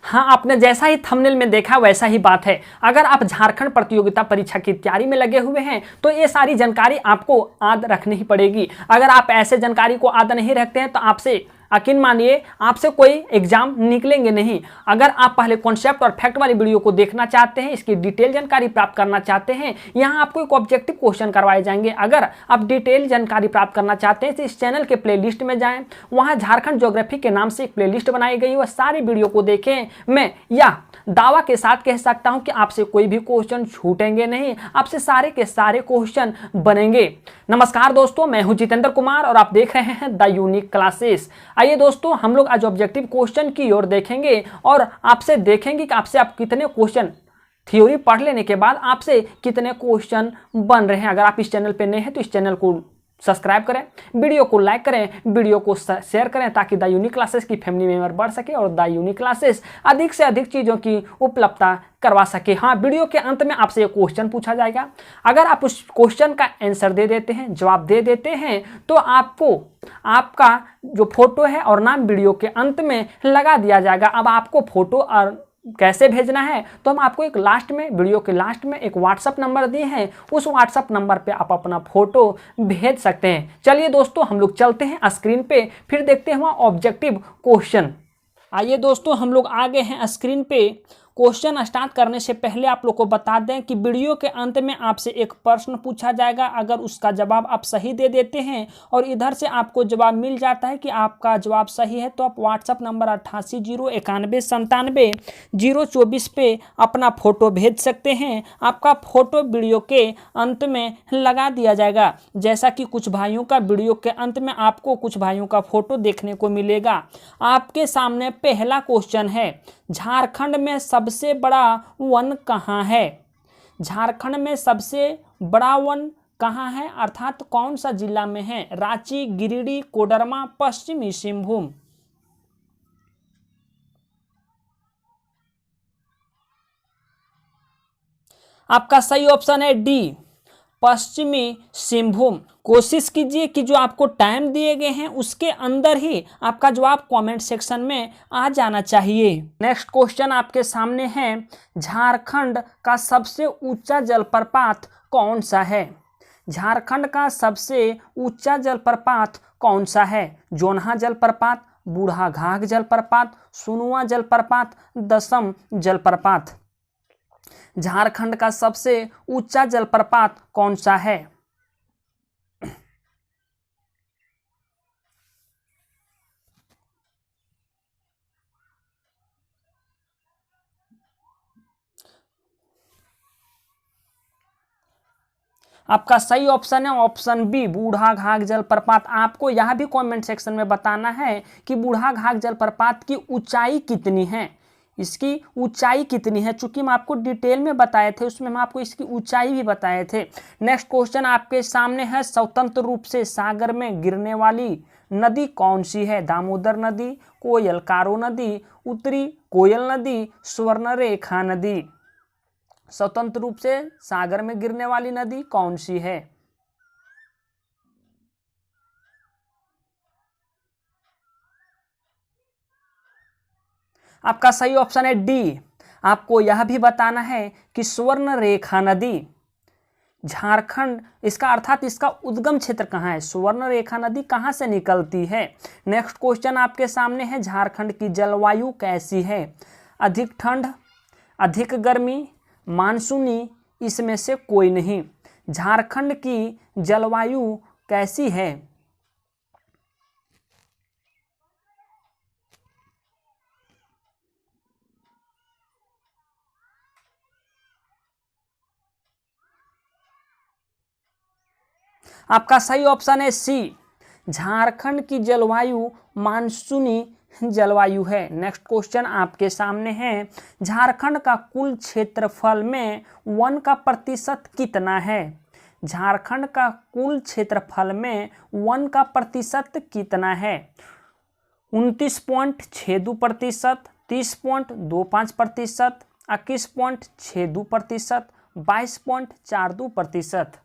हाँ, आपने जैसा ही थंबनेल में देखा वैसा ही बात है। अगर आप झारखंड प्रतियोगिता परीक्षा की तैयारी में लगे हुए हैं तो ये सारी जानकारी आपको याद रखनी ही पड़ेगी। अगर आप ऐसे जानकारी को याद नहीं रखते हैं तो आपसे यकीन मानिए आपसे कोई एग्जाम निकलेंगे नहीं। अगर आप पहले कॉन्सेप्ट और फैक्ट वाली वीडियो को देखना चाहते हैं, इसकी डिटेल जानकारी प्राप्त करना चाहते हैं, यहाँ आपको एक ऑब्जेक्टिव क्वेश्चन करवाए जाएंगे। अगर आप डिटेल जानकारी प्राप्त करना चाहते हैं तो इस चैनल के प्लेलिस्ट में जाएं, वहाँ झारखंड ज्योग्राफी के नाम से एक प्लेलिस्ट बनाई गई है, वह सारी वीडियो को देखें। मैं या दावा के साथ कह सकता हूं कि आपसे कोई भी क्वेश्चन छूटेंगे नहीं, आपसे सारे के सारे क्वेश्चन बनेंगे। नमस्कार दोस्तों, मैं हूं जितेंद्र कुमार और आप देख रहे हैं द यूनिक क्लासेस। आइए दोस्तों, हम लोग आज ऑब्जेक्टिव क्वेश्चन की ओर देखेंगे और आपसे देखेंगे कि आपसे आप कितने क्वेश्चन थ्योरी पढ़ लेने के बाद आपसे कितने क्वेश्चन बन रहे हैं। अगर आप इस चैनल पर नए हैं तो इस चैनल को सब्सक्राइब करें, वीडियो को लाइक करें, वीडियो को शेयर करें ताकि द यूनिक क्लासेस की फैमिली मेंबर बढ़ सके और द यूनिक क्लासेस अधिक से अधिक चीज़ों की उपलब्धता करवा सके। हाँ, वीडियो के अंत में आपसे एक क्वेश्चन पूछा जाएगा। अगर आप उस क्वेश्चन का आंसर दे देते हैं, जवाब दे देते हैं, तो आपको आपका जो फोटो है और नाम वीडियो के अंत में लगा दिया जाएगा। अब आपको फोटो और कैसे भेजना है तो हम आपको एक लास्ट में, वीडियो के लास्ट में एक व्हाट्सअप नंबर दिए हैं, उस व्हाट्सअप नंबर पे आप अपना फोटो भेज सकते हैं। चलिए दोस्तों, हम लोग चलते हैं स्क्रीन पे, फिर देखते हैं वहाँ ऑब्जेक्टिव क्वेश्चन। आइए दोस्तों, हम लोग आ गए हैं स्क्रीन पे। क्वेश्चन स्टार्ट करने से पहले आप लोग को बता दें कि वीडियो के अंत में आपसे एक प्रश्न पूछा जाएगा। अगर उसका जवाब आप सही दे देते हैं और इधर से आपको जवाब मिल जाता है कि आपका जवाब सही है, तो आप व्हाट्सएप नंबर 8809197024 पे अपना फ़ोटो भेज सकते हैं। आपका फ़ोटो वीडियो के अंत में लगा दिया जाएगा। जैसा कि कुछ भाइयों का वीडियो के अंत में आपको कुछ भाइयों का फ़ोटो देखने को मिलेगा। आपके सामने पहला क्वेश्चन है, झारखंड में सबसे बड़ा वन कहाँ है? झारखंड में सबसे बड़ा वन कहाँ है, अर्थात कौन सा जिला में है? रांची, गिरिडीह, कोडरमा, पश्चिमी सिंहभूम। आपका सही ऑप्शन है डी, पश्चिमी सिंहभूम। कोशिश कीजिए कि जो आपको टाइम दिए गए हैं उसके अंदर ही आपका जवाब कमेंट सेक्शन में आ जाना चाहिए। नेक्स्ट क्वेश्चन आपके सामने है, झारखंड का सबसे ऊंचा जलप्रपात कौन सा है? झारखंड का सबसे ऊंचा जलप्रपात कौन सा है? जोन्हा जलप्रपात, बूढ़ाघाघ जलप्रपात, सुनुआ जलप्रपात, दसम जलप्रपात। झारखंड का सबसे ऊंचा जलप्रपात कौन सा है? आपका सही ऑप्शन है ऑप्शन बी, बूढ़ाघाघ जलप्रपात। आपको यह भी कमेंट सेक्शन में बताना है कि बूढ़ाघाघ जलप्रपात की ऊंचाई कितनी है, इसकी ऊंचाई कितनी है। चूंकि हम आपको डिटेल में बताए थे, उसमें हम आपको इसकी ऊंचाई भी बताए थे। नेक्स्ट क्वेश्चन आपके सामने है, स्वतंत्र रूप से सागर में गिरने वाली नदी कौन सी है? दामोदर नदी, कोयल कारो नदी, उत्तरी कोयल नदी, स्वर्णरेखा नदी। स्वतंत्र रूप से सागर में गिरने वाली नदी कौन सी है? आपका सही ऑप्शन है डी। आपको यह भी बताना है कि स्वर्णरेखा नदी झारखंड, इसका अर्थात इसका उद्गम क्षेत्र कहाँ है? स्वर्णरेखा नदी कहाँ से निकलती है? नेक्स्ट क्वेश्चन आपके सामने है, झारखंड की जलवायु कैसी है? अधिक ठंड, अधिक गर्मी, मानसूनी, इसमें से कोई नहीं। झारखंड की जलवायु कैसी है? आपका सही ऑप्शन है सी, झारखंड की जलवायु मानसूनी जलवायु है। नेक्स्ट क्वेश्चन आपके सामने है, झारखंड का कुल क्षेत्रफल में वन का प्रतिशत कितना है? झारखंड का कुल क्षेत्रफल में वन का प्रतिशत कितना है? 29.62%, 30.25%, 21.62%, 22.42%।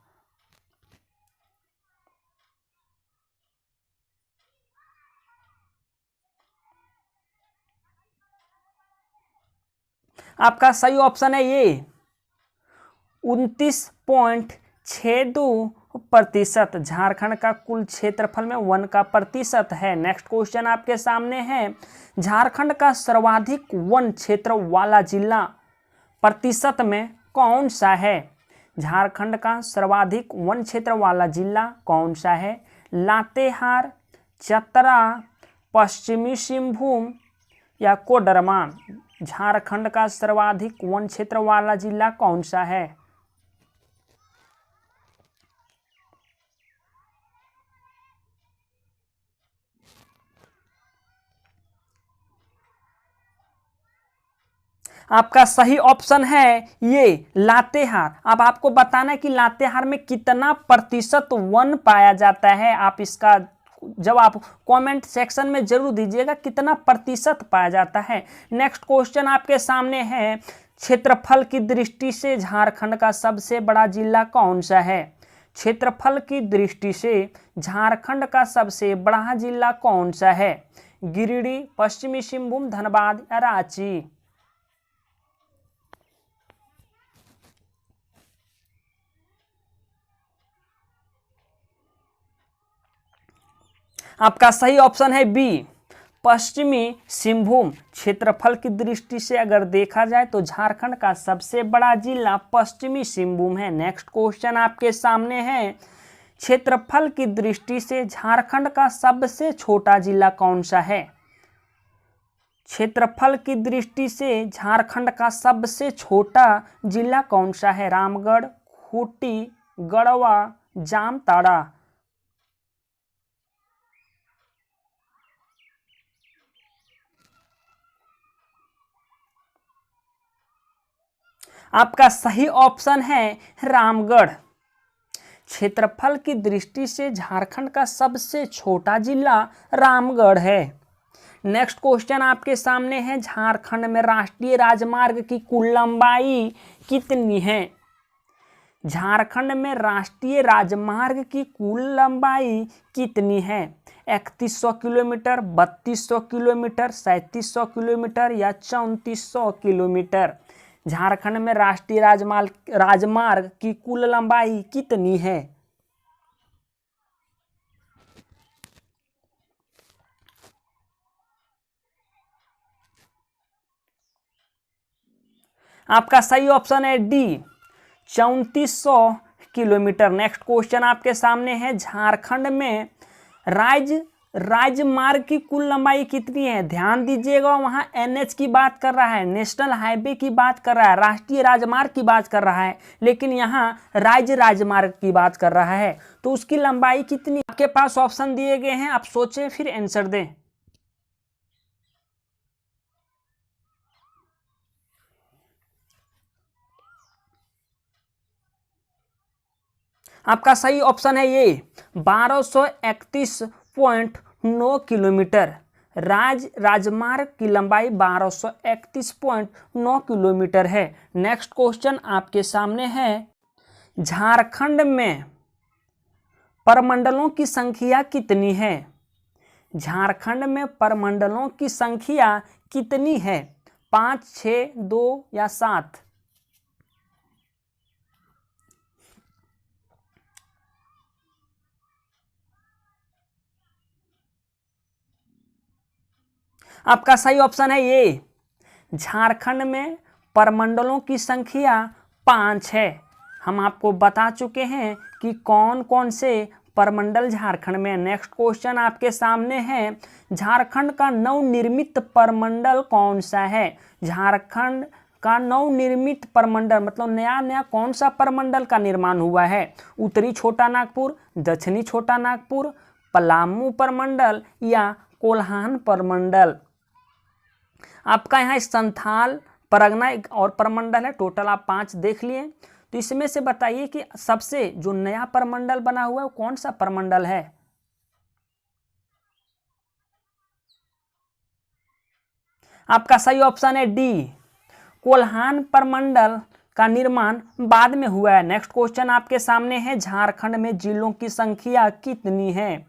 आपका सही ऑप्शन है ये 29.62%। झारखंड का कुल क्षेत्रफल में वन का प्रतिशत है। नेक्स्ट क्वेश्चन आपके सामने है, झारखंड का सर्वाधिक वन क्षेत्र वाला जिला प्रतिशत में कौन सा है? झारखंड का सर्वाधिक वन क्षेत्र वाला जिला कौन सा है? लातेहार, चतरा, पश्चिमी सिंहभूम या कोडरमा? झारखंड का सर्वाधिक वन क्षेत्र वाला जिला कौन सा है? आपका सही ऑप्शन है ये लातेहार। अब आपको बताना है कि लातेहार में कितना प्रतिशत वन पाया जाता है। आप इसका जवाब कमेंट सेक्शन में जरूर दीजिएगा, कितना प्रतिशत पाया जाता है। नेक्स्ट क्वेश्चन आपके सामने है, क्षेत्रफल की दृष्टि से झारखंड का सबसे बड़ा जिला कौन सा है? क्षेत्रफल की दृष्टि से झारखंड का सबसे बड़ा जिला कौन सा है? गिरिडीह, पश्चिमी सिंहभूम, धनबाद या रांची? आपका सही ऑप्शन है बी, पश्चिमी सिंहभूम। क्षेत्रफल की दृष्टि से अगर देखा जाए तो झारखंड का सबसे बड़ा जिला पश्चिमी सिंहभूम है। नेक्स्ट क्वेश्चन आपके सामने है, क्षेत्रफल की दृष्टि से झारखंड का सबसे छोटा जिला कौन सा है? क्षेत्रफल की दृष्टि से झारखंड का सबसे छोटा जिला कौन सा है? रामगढ़, खूंटी, गढ़वा, जामताड़ा? आपका सही ऑप्शन है रामगढ़। क्षेत्रफल की दृष्टि से झारखंड का सबसे छोटा जिला रामगढ़ है। नेक्स्ट क्वेश्चन आपके सामने है, झारखंड में राष्ट्रीय राजमार्ग की कुल लंबाई कितनी है? झारखंड में राष्ट्रीय राजमार्ग की कुल लंबाई कितनी है? 3100 किलोमीटर, 3200 किलोमीटर, 3700 किलोमीटर या 3400 किलोमीटर? झारखंड में राष्ट्रीय राजमार्ग की कुल लंबाई कितनी है? आपका सही ऑप्शन है डी, 3400 किलोमीटर। नेक्स्ट क्वेश्चन आपके सामने है, झारखंड में राजमार्ग की कुल लंबाई कितनी है? ध्यान दीजिएगा, वहां एनएच की बात कर रहा है, नेशनल हाईवे की बात कर रहा है, राष्ट्रीय राजमार्ग की बात कर रहा है, लेकिन यहां राज्य राजमार्ग की बात कर रहा है। तो उसकी लंबाई कितनी? आपके पास ऑप्शन दिए गए हैं, आप सोचें फिर आंसर दें। आपका सही ऑप्शन है ये 1231.9 किलोमीटर। राजमार्ग की लंबाई 1231.9 किलोमीटर है। नेक्स्ट क्वेश्चन आपके सामने है, झारखंड में परमंडलों की संख्या कितनी है? झारखंड में परमंडलों की संख्या कितनी है? 5, 6, 2 या 7? आपका सही ऑप्शन है ये, झारखंड में परमंडलों की संख्या 5 है। हम आपको बता चुके हैं कि कौन कौन से परमंडल झारखंड में। नेक्स्ट क्वेश्चन आपके सामने है, झारखंड का नवनिर्मित परमंडल कौन सा है? झारखंड का नवनिर्मित परमंडल मतलब नया कौन सा परमंडल का निर्माण हुआ है? उत्तरी छोटा नागपुर, दक्षिणी छोटा नागपुर, पलामू परमंडल या कोल्हान परमंडल? आपका यहाँ संथाल, परगना और परमंडल है, टोटल आप 5 देख लिए। तो इसमें से बताइए कि सबसे जो नया परमंडल बना हुआ है वो कौन सा परमंडल है? आपका सही ऑप्शन है डी, कोल्हान परमंडल का निर्माण बाद में हुआ है। नेक्स्ट क्वेश्चन आपके सामने है, झारखंड में जिलों की संख्या कितनी है?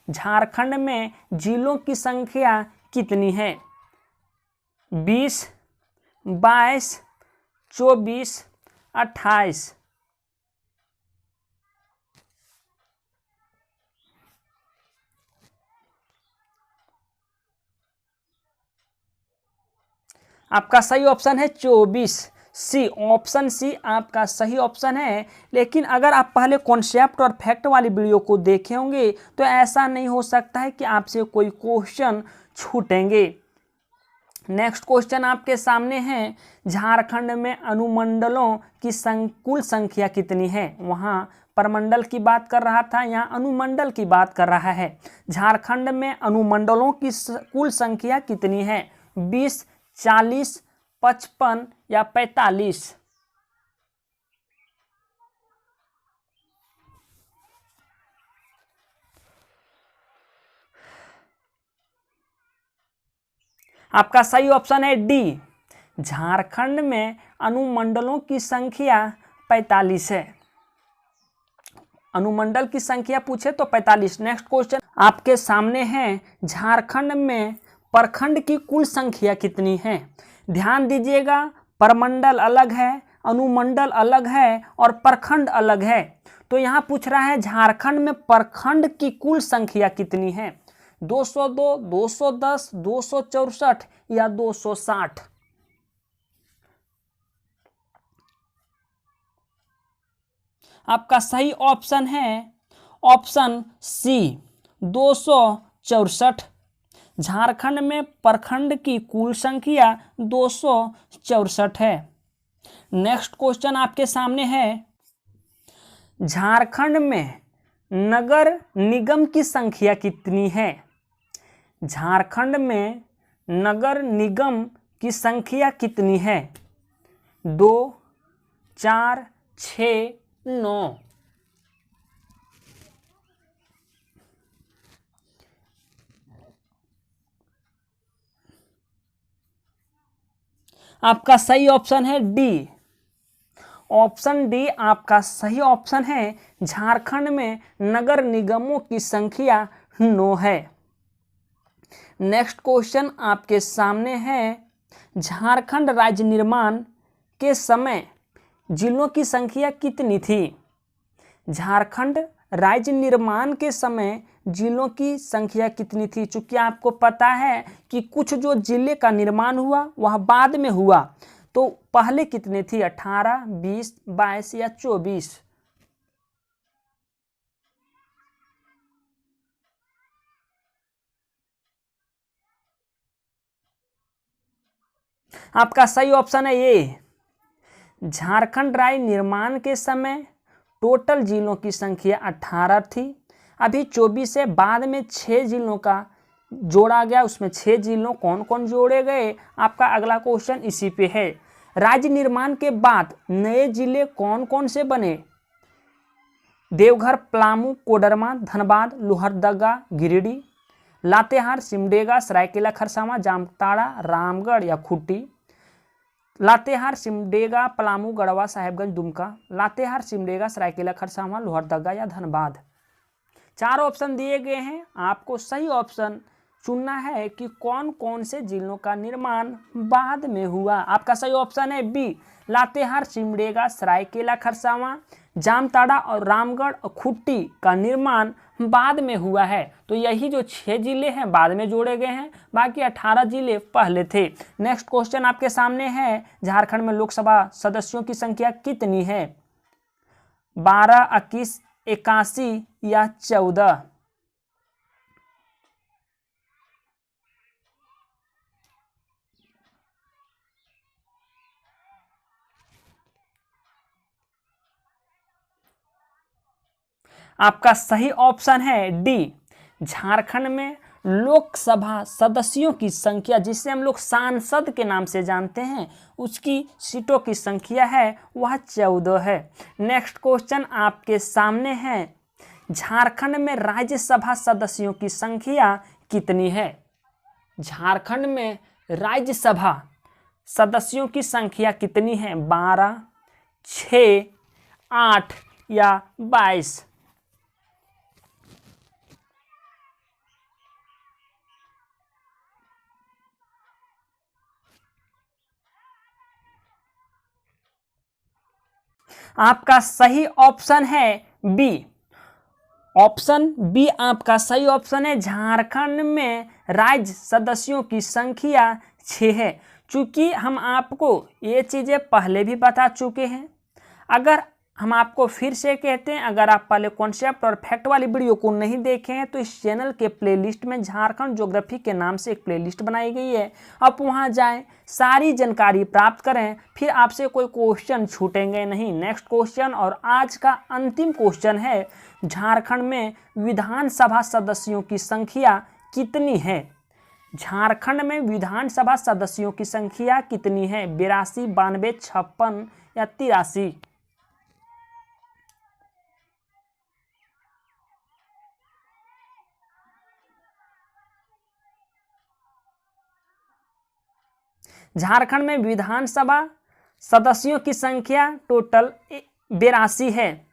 झारखंड में जिलों की संख्या कितनी है? 20, 22, 24, 28। आपका सही ऑप्शन है 24, सी। ऑप्शन सी आपका सही ऑप्शन है। लेकिन अगर आप पहले कॉन्सेप्ट और फैक्ट वाली वीडियो को देखे होंगे तो ऐसा नहीं हो सकता है कि आपसे कोई क्वेश्चन छूटेंगे। नेक्स्ट क्वेश्चन आपके सामने है, झारखंड में अनुमंडलों की कुल संख्या कितनी है? वहाँ परमंडल की बात कर रहा था, यहाँ अनुमंडल की बात कर रहा है। झारखंड में अनुमंडलों की कुल संख्या कितनी है? 20, 40, 55 या 45? आपका सही ऑप्शन है डी। झारखंड में अनुमंडलों की संख्या 45 है। अनुमंडल की संख्या पूछे तो 45। नेक्स्ट क्वेश्चन आपके सामने है, झारखंड में प्रखंड की कुल संख्या कितनी है? ध्यान दीजिएगा, प्रमंडल अलग है, अनुमंडल अलग है और प्रखंड अलग है। तो यहाँ पूछ रहा है झारखंड में प्रखंड की कुल संख्या कितनी है? 202, 210, 264 या 260? आपका सही ऑप्शन है ऑप्शन सी, 264। झारखंड में प्रखंड की कुल संख्या 264 है। नेक्स्ट क्वेश्चन आपके सामने है, झारखंड में नगर निगम की संख्या कितनी है? झारखंड में नगर निगम की संख्या कितनी है? 2, 4, 6, 9? आपका सही ऑप्शन है डी। ऑप्शन डी आपका सही ऑप्शन है। झारखंड में नगर निगमों की संख्या 9 है। नेक्स्ट क्वेश्चन आपके सामने है, झारखंड राज्य निर्माण के समय जिलों की संख्या कितनी थी? झारखंड राज्य निर्माण के समय जिलों की संख्या कितनी थी? चूंकि आपको पता है कि कुछ जो जिले का निर्माण हुआ वह बाद में हुआ, तो पहले कितने थी? 18, 20, 22 या 24? आपका सही ऑप्शन है ये। झारखंड राज्य निर्माण के समय टोटल जिलों की संख्या 18 थी। अभी 24 से बाद में 6 जिलों का जोड़ा गया। उसमें 6 जिलों कौन कौन जोड़े गए? आपका अगला क्वेश्चन इसी पे है। राज्य निर्माण के बाद नए जिले कौन कौन से बने? देवघर, पलामू, कोडरमा, धनबाद, लोहरदगा, गिरिडीह, लातेहार, सिमडेगा, सरायकेला खरसावां, जामताड़ा, रामगढ़ या खूंटी? लातेहार, सिमडेगा, पलामू, गढ़वा, साहेबगंज, दुमका। लातेहार, सिमडेगा, सरायकेला खरसावां, लोहरदगा या धनबाद? 4 ऑप्शन दिए गए हैं, आपको सही ऑप्शन चुनना है कि कौन कौन से जिलों का निर्माण बाद में हुआ। आपका सही ऑप्शन है बी, लातेहार, सिमडेगा, सरायकेला खरसावां, जामताड़ा और रामगढ़ और खूंटी का निर्माण बाद में हुआ है। तो यही जो 6 जिले हैं बाद में जोड़े गए हैं, बाकी 18 जिले पहले थे। नेक्स्ट क्वेश्चन आपके सामने है, झारखंड में लोकसभा सदस्यों की संख्या कितनी है? 12, 21, 81 या 14? आपका सही ऑप्शन है डी। झारखंड में लोकसभा सदस्यों की संख्या, जिसे हम लोग सांसद के नाम से जानते हैं, उसकी सीटों की संख्या है वह 14 है। नेक्स्ट क्वेश्चन आपके सामने है, झारखंड में राज्यसभा सदस्यों की संख्या कितनी है? झारखंड में राज्यसभा सदस्यों की संख्या कितनी है? 12, 6, 8 या 22? आपका सही ऑप्शन है बी। ऑप्शन बी आपका सही ऑप्शन है। झारखंड में राज्य सदस्यों की संख्या 6 है। चूंकि हम आपको ये चीज़ें पहले भी बता चुके हैं, अगर हम आपको फिर से कहते हैं, अगर आप पहले कॉन्सेप्ट और फैक्ट वाली वीडियो को नहीं देखे हैं तो इस चैनल के प्लेलिस्ट में झारखंड ज्योग्राफी के नाम से एक प्लेलिस्ट बनाई गई है, आप वहां जाएं, सारी जानकारी प्राप्त करें, फिर आपसे कोई क्वेश्चन छूटेंगे नहीं। नेक्स्ट क्वेश्चन और आज का अंतिम क्वेश्चन है, झारखंड में विधानसभा सदस्यों की संख्या कितनी है? झारखंड में विधानसभा सदस्यों की संख्या कितनी है? 82, 92, 56 या 83? झारखंड में विधानसभा सदस्यों की संख्या टोटल 82 है।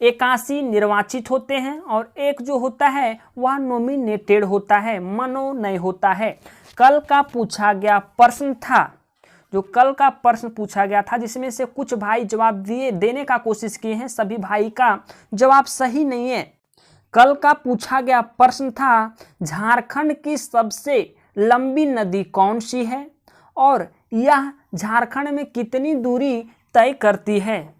81 निर्वाचित होते हैं और एक जो होता है वह नॉमिनेटेड होता है, मनोनयन होता है। कल का पूछा गया प्रश्न था, जो कल का प्रश्न पूछा गया था जिसमें से कुछ भाई जवाब देने का कोशिश किए हैं, सभी भाई का जवाब सही नहीं है। कल का पूछा गया प्रश्न था, झारखंड की सबसे लंबी नदी कौन सी है और यह झारखंड में कितनी दूरी तय करती है?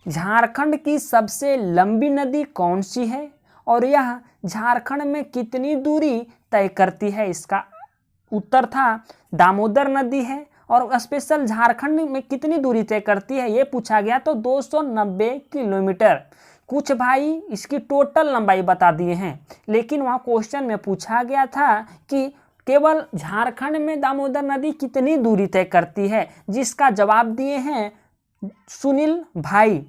झारखंड की सबसे लंबी नदी कौन सी है और यह झारखंड में कितनी दूरी तय करती है? इसका उत्तर था दामोदर नदी है। और स्पेशल झारखंड में कितनी दूरी तय करती है ये पूछा गया तो 290 किलोमीटर। कुछ भाई इसकी टोटल लंबाई बता दिए हैं, लेकिन वहाँ क्वेश्चन में पूछा गया था कि केवल झारखंड में दामोदर नदी कितनी दूरी तय करती है, जिसका जवाब दिए हैं सुनील भाई।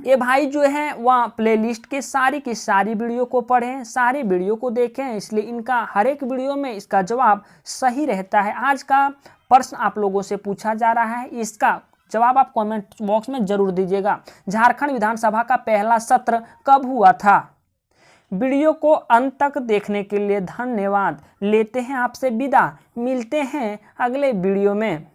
ये भाई जो है वह प्लेलिस्ट के सारी की सारी वीडियो को पढ़ें, सारी वीडियो को देखें, इसलिए इनका हर एक वीडियो में इसका जवाब सही रहता है। आज का प्रश्न आप लोगों से पूछा जा रहा है, इसका जवाब आप कमेंट बॉक्स में जरूर दीजिएगा। झारखंड विधानसभा का पहला सत्र कब हुआ था? वीडियो को अंत तक देखने के लिए धन्यवाद। लेते हैं आपसे विदा, मिलते हैं अगले वीडियो में।